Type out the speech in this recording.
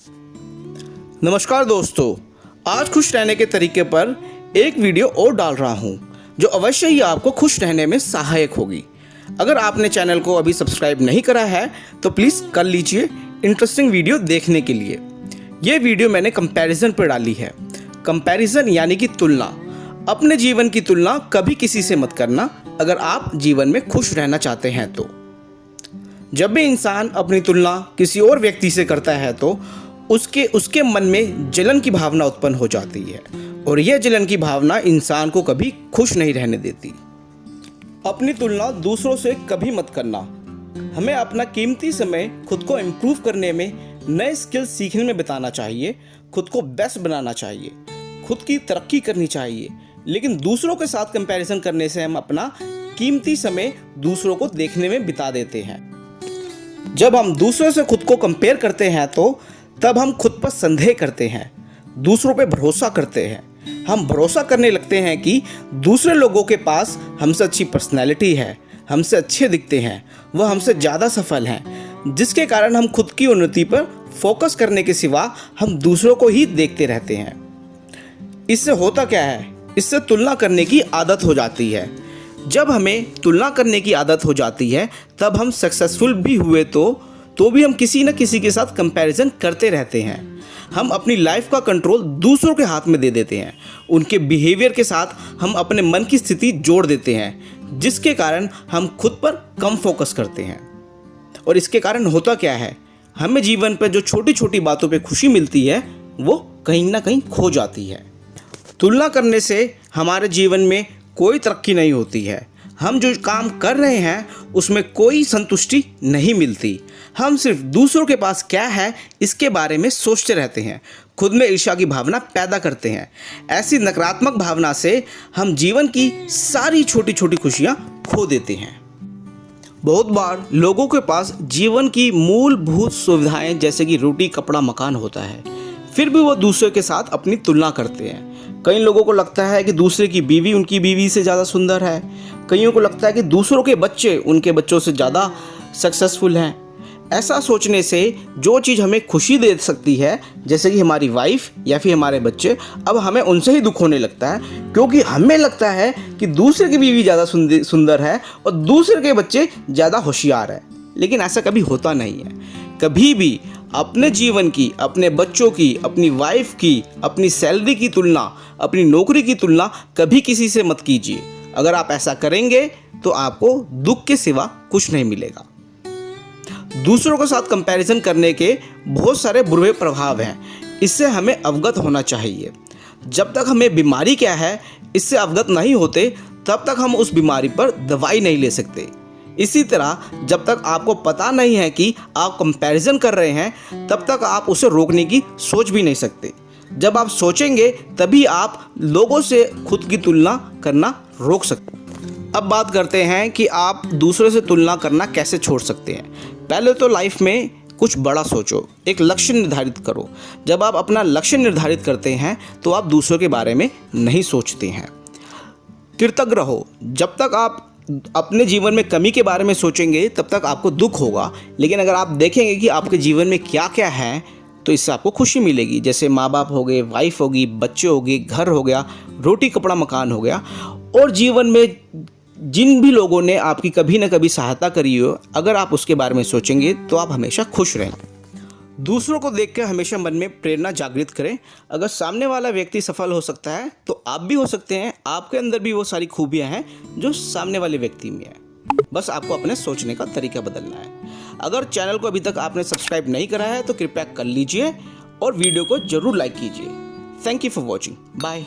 नमस्कार दोस्तों, आज खुश रहने के तरीके पर एक वीडियो और डाल रहा हूँ जो अवश्य ही आपको खुश रहने में सहायक होगी। अगर आपने चैनल को अभी सब्सक्राइब नहीं करा है तो प्लीज़ कर लीजिए इंटरेस्टिंग वीडियो देखने के लिए। ये वीडियो मैंने कंपैरिजन पर डाली है। कंपैरिजन यानी कि तुलना। अपने जीवन की तुलना कभी किसी से मत करना अगर आप जीवन में खुश रहना चाहते हैं तो। जब भी इंसान अपनी तुलना किसी और व्यक्ति से करता है तो उसके मन में जलन की भावना उत्पन्न हो जाती है और यह जलन की भावना इंसान को कभी खुश नहीं रहने देती। अपनी तुलना दूसरों से कभी मत करना। हमें अपना कीमती समय खुद को इम्प्रूव करने में, नए स्किल सीखने में बिताना चाहिए, खुद को बेस्ट बनाना चाहिए, खुद की तरक्की करनी चाहिए। लेकिन दूसरों के साथ कंपैरिजन करने से हम अपना कीमती समय दूसरों को देखने में बिता देते हैं। जब हम दूसरों से खुद को कंपेयर करते हैं तो तब हम खुद पर संदेह करते हैं, दूसरों पे भरोसा करते हैं। हम भरोसा करने लगते हैं कि दूसरे लोगों के पास हमसे अच्छी पर्सनैलिटी है, हमसे अच्छे दिखते हैं, वह हमसे ज़्यादा सफल हैं, जिसके कारण हम खुद की उन्नति पर फोकस करने के सिवा हम दूसरों को ही देखते रहते हैं। इससे होता क्या है? इससे तुलना करने की आदत हो जाती है। जब हमें तुलना करने की आदत हो जाती है तब हम सक्सेसफुल भी हुए तो भी हम किसी न किसी के साथ कंपैरिजन करते रहते हैं। हम अपनी लाइफ का कंट्रोल दूसरों के हाथ में दे देते हैं। उनके बिहेवियर के साथ हम अपने मन की स्थिति जोड़ देते हैं, जिसके कारण हम खुद पर कम फोकस करते हैं। और इसके कारण होता क्या है? हमें जीवन पर जो छोटी छोटी बातों पे खुशी मिलती है वो कहीं ना कहीं खो जाती है। तुलना करने से हमारे जीवन में कोई तरक्की नहीं होती है। हम जो काम कर रहे हैं उसमें कोई संतुष्टि नहीं मिलती। हम सिर्फ दूसरों के पास क्या है इसके बारे में सोचते रहते हैं, खुद में ईर्ष्या की भावना पैदा करते हैं। ऐसी नकारात्मक भावना से हम जीवन की सारी छोटी छोटी खुशियां खो देते हैं। बहुत बार लोगों के पास जीवन की मूलभूत सुविधाएं जैसे कि रोटी, कपड़ा, मकान होता है, फिर भी वो दूसरों के साथ अपनी तुलना करते हैं। कई लोगों को लगता है कि दूसरे की बीवी उनकी बीवी से ज़्यादा सुंदर है। कईयों को लगता है कि दूसरों के बच्चे उनके बच्चों से ज़्यादा सक्सेसफुल हैं। ऐसा सोचने से जो चीज़ हमें खुशी दे सकती है, जैसे कि हमारी वाइफ या फिर हमारे बच्चे, अब हमें उनसे ही दुख होने लगता है, क्योंकि हमें लगता है कि दूसरे की बीवी ज़्यादा सुंदर है और दूसरे के बच्चे ज़्यादा होशियार है। लेकिन ऐसा कभी होता नहीं है। कभी भी अपने जीवन की, अपने बच्चों की, अपनी वाइफ की, अपनी सैलरी की तुलना, अपनी नौकरी की तुलना कभी किसी से मत कीजिए। अगर आप ऐसा करेंगे तो आपको दुख के सिवा कुछ नहीं मिलेगा। दूसरों के साथ कंपैरिजन करने के बहुत सारे बुरे प्रभाव हैं। इससे हमें अवगत होना चाहिए। जब तक हमें बीमारी क्या है इससे अवगत नहीं होते तब तक हम उस बीमारी पर दवाई नहीं ले सकते। इसी तरह जब तक आपको पता नहीं है कि आप कंपैरिजन कर रहे हैं तब तक आप उसे रोकने की सोच भी नहीं सकते। जब आप सोचेंगे तभी आप लोगों से खुद की तुलना करना रोक सकते हैं। अब बात करते हैं कि आप दूसरों से तुलना करना कैसे छोड़ सकते हैं। पहले तो लाइफ में कुछ बड़ा सोचो, एक लक्ष्य निर्धारित करो। जब आप अपना लक्ष्य निर्धारित करते हैं तो आप दूसरों के बारे में नहीं सोचते हैं। कृतज्ञ रहो। जब तक आप अपने जीवन में कमी के बारे में सोचेंगे तब तक आपको दुख होगा, लेकिन अगर आप देखेंगे कि आपके जीवन में क्या क्या है तो इससे आपको खुशी मिलेगी। जैसे माँ बाप हो गए, वाइफ होगी, बच्चे हो गए, घर हो गया, रोटी, कपड़ा, मकान हो गया, और जीवन में जिन भी लोगों ने आपकी कभी ना कभी सहायता करी हो, अगर आप उसके बारे में सोचेंगे तो आप हमेशा खुश रहेंगे। दूसरों को देख कर हमेशा मन में प्रेरणा जागृत करें। अगर सामने वाला व्यक्ति सफल हो सकता है तो आप भी हो सकते हैं। आपके अंदर भी वो सारी खूबियां हैं जो सामने वाले व्यक्ति में है। बस आपको अपने सोचने का तरीका बदलना है। अगर चैनल को अभी तक आपने सब्सक्राइब नहीं करा है तो कृपया कर लीजिए और वीडियो को जरूर लाइक कीजिए। Thank you for watching. Bye.